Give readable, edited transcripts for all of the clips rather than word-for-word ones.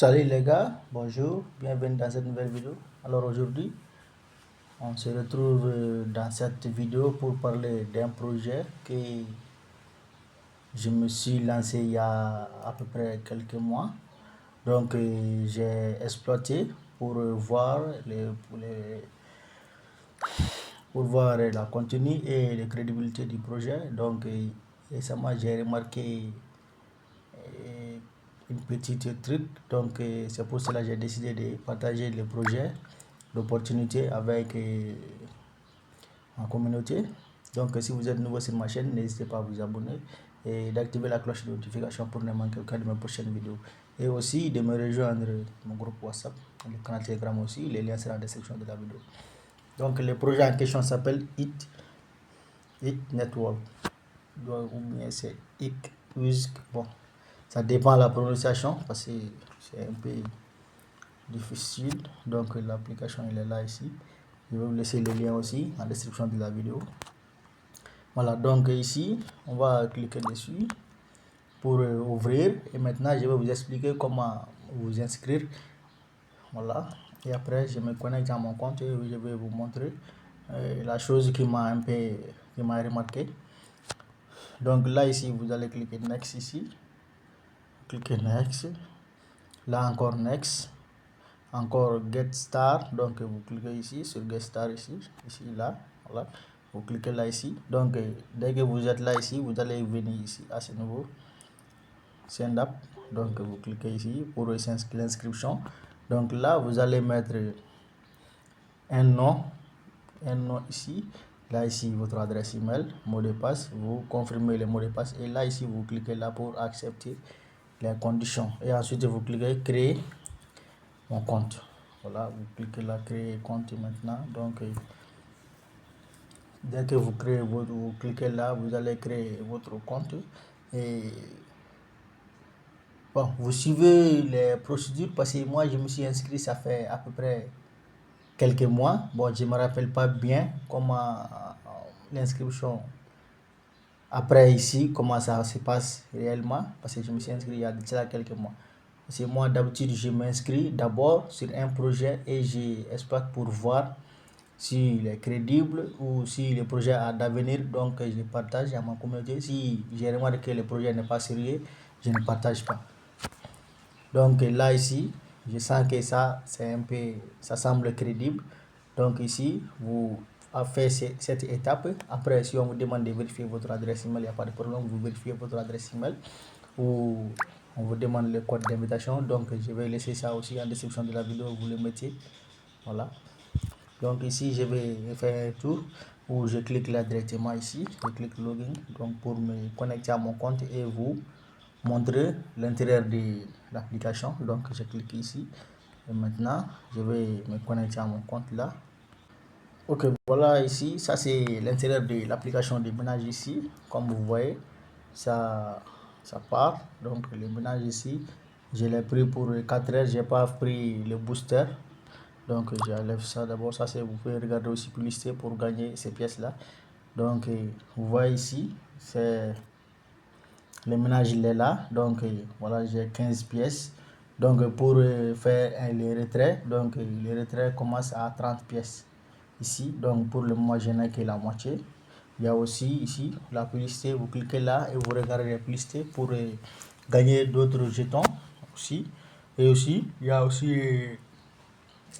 Salut les gars, bonjour, bienvenue dans cette nouvelle vidéo. Alors aujourd'hui, on se retrouve dans cette vidéo pour parler d'un projet que je me suis lancé il y a à peu près quelques mois. Donc j'ai exploité pour voir pour voir la contenu et la crédibilité du projet. Donc récemment j'ai remarqué une petite truc. Donc c'est pour cela que j'ai décidé de partager le projet d'opportunité avec ma communauté. Donc si vous êtes nouveau sur ma chaîne, n'hésitez pas à vous abonner et d'activer la cloche de notification pour ne manquer aucune de mes prochaines vidéos. Et aussi de me rejoindre mon groupe WhatsApp, le canal Telegram aussi, les liens seront dans la description de la vidéo. Donc le projet en question s'appelle It Network. Ou bien c'est It Music. Bon, ça dépend de la prononciation parce que c'est un peu difficile. Donc l'application elle est là ici. Je vais vous laisser le lien aussi en description de la vidéo. Voilà, donc ici on va cliquer dessus pour ouvrir et maintenant je vais vous expliquer comment vous inscrire. Voilà, et après je me connecte à mon compte et je vais vous montrer la chose qui m'a remarqué. Donc là ici vous allez cliquer next ici, cliquez next, là encore next, encore get star. Donc vous cliquez ici sur get star ici là, voilà, vous cliquez là ici. Donc dès que vous êtes là ici, vous allez venir ici à ce nouveau send up. Donc vous cliquez ici pour l'inscription. Donc là vous allez mettre un nom ici, là ici votre adresse email, mot de passe, vous confirmez le mot de passe et là ici vous cliquez là pour accepter les conditions et ensuite vous cliquez créer mon compte. Voilà, vous cliquez là créer compte maintenant. Donc dès que vous cliquez là, vous allez créer votre compte et bon, vous suivez les procédures parce que moi je me suis inscrit ça fait à peu près quelques mois. Bon, je me rappelle pas bien comment l'inscription après ici, comment ça se passe réellement parce que je me suis inscrit il y a déjà quelques mois. C'est moi d'habitude je m'inscris d'abord sur un projet et j'exploite pour voir s'il est crédible ou si le projet a d'avenir. Donc je partage à ma communauté. Si j'ai remarqué que le projet n'est pas sérieux, je ne partage pas. Donc là ici je sens que ça c'est un peu, ça semble crédible. Donc ici vous faites cette étape. Après si on vous demande de vérifier votre adresse email, il n'y a pas de problème, vous vérifiez votre adresse email ou on vous demande le code d'invitation. Donc je vais laisser ça aussi en description de la vidéo, vous le mettez. Voilà, donc ici je vais faire un tour où je clique là directement ici, je clique login donc pour me connecter à mon compte et vous montrer l'intérieur de l'application. Donc je clique ici et maintenant je vais me connecter à mon compte là. Ok, voilà ici, ça c'est l'intérieur de l'application de ménage ici. Comme vous voyez, ça part. Donc le ménage ici, je l'ai pris pour 4 heures, j'ai pas pris le booster. Donc j'enlève ça d'abord. Ça c'est, vous pouvez regarder aussi publicité pour gagner ces pièces là. Donc vous voyez ici, c'est le ménage il est là. Donc voilà, j'ai 15 pièces. Donc pour faire les retraits, donc les retraits commencent à 30 pièces ici. Donc pour le moment je n'ai que la moitié. Il y a aussi ici la publicité, vous cliquez là et vous regardez la publicité pour gagner d'autres jetons aussi. Et aussi il y a aussi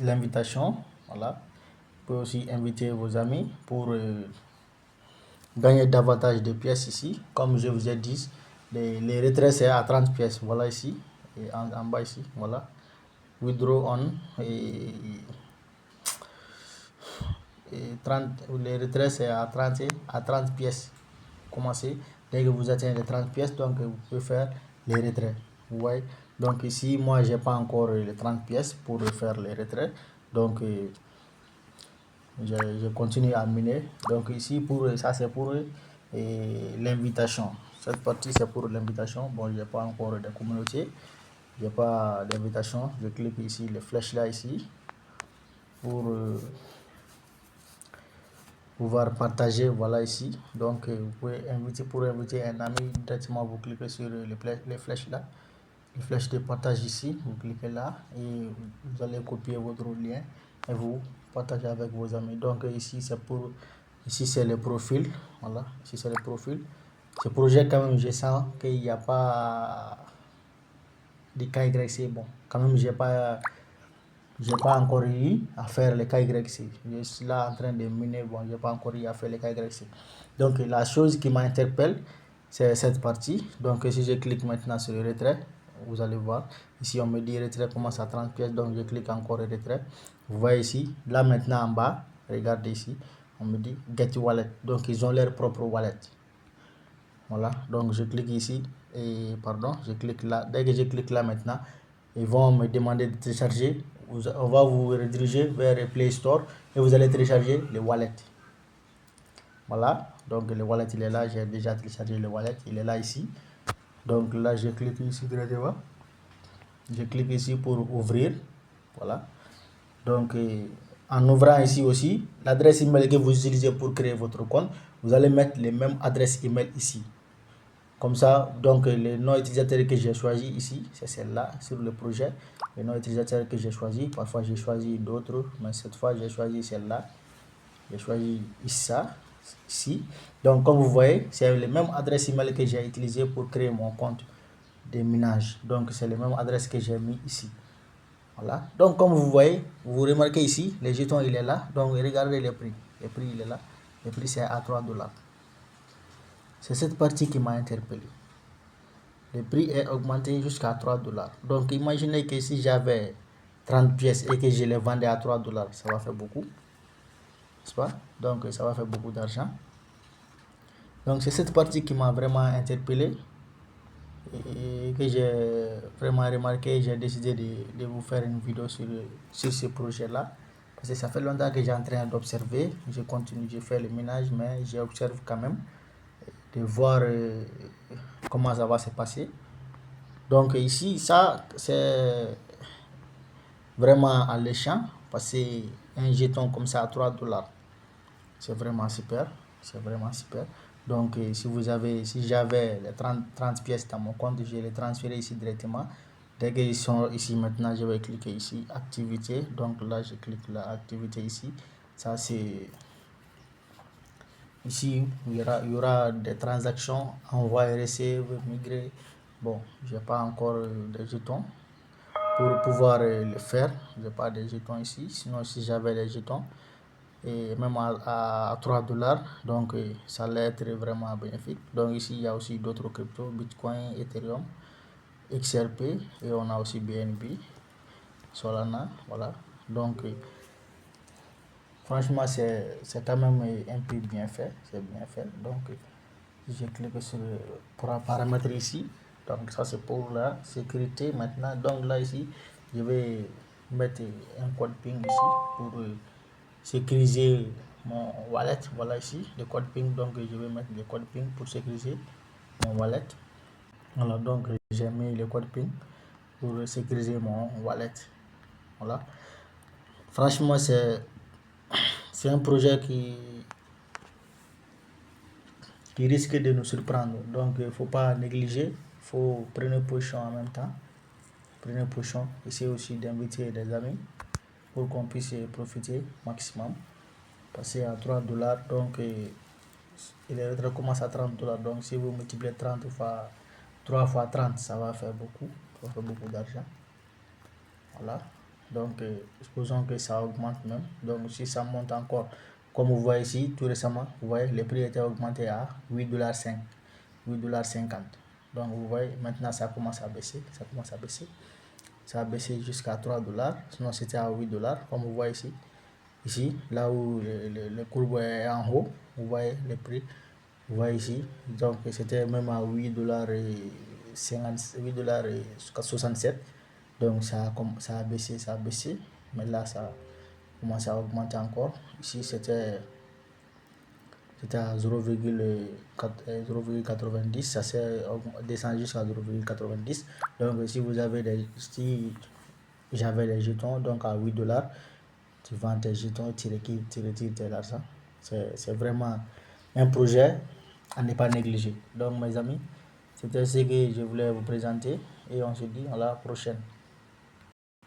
l'invitation. Voilà, vous pouvez aussi inviter vos amis pour gagner davantage de pièces ici. Comme je vous ai dit, les retraits c'est à 30 pièces. Voilà ici et en bas ici, voilà, withdraw on et 30, les retraits c'est à 30 pièces. Commencez dès que vous atteignez les 30 pièces, donc vous pouvez faire les retraits. Vous voyez, donc ici moi j'ai pas encore les 30 pièces pour faire les retraits, donc je continue à miner. Donc ici pour ça c'est pour l'invitation, cette partie c'est pour l'invitation. Bon, j'ai pas encore de communauté, j'ai pas d'invitation. Je clique ici les flèches là ici pour pouvoir partager. Voilà ici, donc vous pouvez inviter, pour inviter un ami directement vous cliquez sur les flèches là les flèches de partage ici, vous cliquez là et vous allez copier votre lien et vous partagez avec vos amis. Donc ici ici c'est le profil, voilà, ici c'est le profil. Ce projet quand même je sens qu'il n'y a pas de KYC, bon, quand même j'ai pas encore eu à faire les KYC. Je suis là en train de miner, bon, j'ai pas encore eu à faire les KYC. Donc la chose qui m'interpelle, c'est cette partie. Donc si je clique maintenant sur le retrait, vous allez voir, ici on me dit retrait commence à 30 pièces, donc je clique encore retrait. Vous voyez ici, là maintenant en bas, regardez ici, on me dit get wallet, donc ils ont leur propre wallet. Voilà, donc je clique ici et pardon, je clique là. Dès que je clique là maintenant, ils vont me demander de télécharger. On va vous rediriger vers le Play Store et vous allez télécharger le wallet. Voilà, donc le wallet il est là, j'ai déjà téléchargé le wallet, il est là ici. Donc là, je clique ici directement. Je clique ici pour ouvrir. Voilà. Donc en ouvrant ici aussi, l'adresse email que vous utilisez pour créer votre compte, vous allez mettre les mêmes adresses email ici. Comme ça, donc le nom utilisateur que j'ai choisi ici, c'est celle-là sur le projet. Le nom utilisateur que j'ai choisi, parfois j'ai choisi d'autres, mais cette fois j'ai choisi celle-là. J'ai choisi ça, ici. Donc comme vous voyez, c'est le même adresse email que j'ai utilisé pour créer mon compte de minage. Donc c'est la même adresse que j'ai mis ici. Voilà. Donc comme vous voyez, vous remarquez ici, le jeton il est là. Donc regardez le prix. Le prix il est là. Le prix c'est à 3 dollars. C'est cette partie qui m'a interpellé. Le prix est augmenté jusqu'à 3 dollars. Donc imaginez que si j'avais 30 pièces et que je les vendais à 3 dollars, ça va faire beaucoup. N'est-ce pas? Donc ça va faire beaucoup d'argent. Donc c'est cette partie qui m'a vraiment interpellé et que j'ai vraiment remarqué. J'ai décidé de vous faire une vidéo sur ce projet-là. Parce que ça fait longtemps que j'ai en train d'observer. Je continue, je fais le ménage, mais j'observe quand même de voir comment ça va se passer. Donc ici, ça, c'est vraiment alléchant parce que un jeton comme ça à 3 dollars, c'est vraiment super. C'est vraiment super. Donc si j'avais les 30 pièces dans mon compte, je les transférer ici directement. Dès qu'ils sont ici maintenant, je vais cliquer ici, activité. Donc là, je clique la activité ici. Ça, c'est ici, il y aura des transactions, envoyer, recevoir, migrer. Bon, j'ai pas encore de jetons pour pouvoir le faire. J'ai pas de jetons ici. Sinon, si j'avais des jetons, et même à 3 dollars, donc ça allait être vraiment bénéfique. Donc ici, il y a aussi d'autres cryptos, Bitcoin, Ethereum, XRP, et on a aussi BNB, Solana, voilà. Donc franchement, c'est quand même un peu bien fait, c'est bien fait. Donc je clique sur paramètres ici. Donc ça c'est pour la sécurité maintenant. Donc là ici, je vais mettre un code PIN ici pour sécuriser mon wallet. Voilà ici le code PIN. Donc je vais mettre le code PIN pour sécuriser mon wallet. Voilà, donc j'ai mis le code PIN pour sécuriser mon wallet. Voilà. Franchement, c'est un projet qui risque de nous surprendre. Donc, il ne faut pas négliger. Il faut prendre position en même temps. Prenez position. Essayez aussi d'inviter des amis pour qu'on puisse profiter maximum. Passer à 3 dollars. Donc, il recommence à 30 dollars. Donc, si vous multipliez 30 fois 3 fois 30, ça va faire beaucoup. Ça va faire beaucoup d'argent. Voilà. Donc, supposons que ça augmente même. Donc, si ça monte encore, comme vous voyez ici, tout récemment, vous voyez, le prix était augmenté à 8,5 $, Donc, vous voyez, maintenant, ça commence à baisser. Ça commence à baisser. Ça a baissé jusqu'à 3 dollars. Sinon, c'était à 8 dollars, comme vous voyez ici. Ici, là où le courbe est en haut, vous voyez le prix. Vous voyez ici. Donc, c'était même à 8 dollars et 8 dollars et 67. Donc ça a baissé, mais là ça commence à augmenter encore. Ici c'était à 0,90, ça s'est descendu jusqu'à 0,90. Donc si j'avais des jetons donc à 8 dollars, tu vends tes jetons, tu retires tes argent. C'est vraiment un projet à ne pas négliger. Donc mes amis, c'était ce que je voulais vous présenter et on se dit à la prochaine.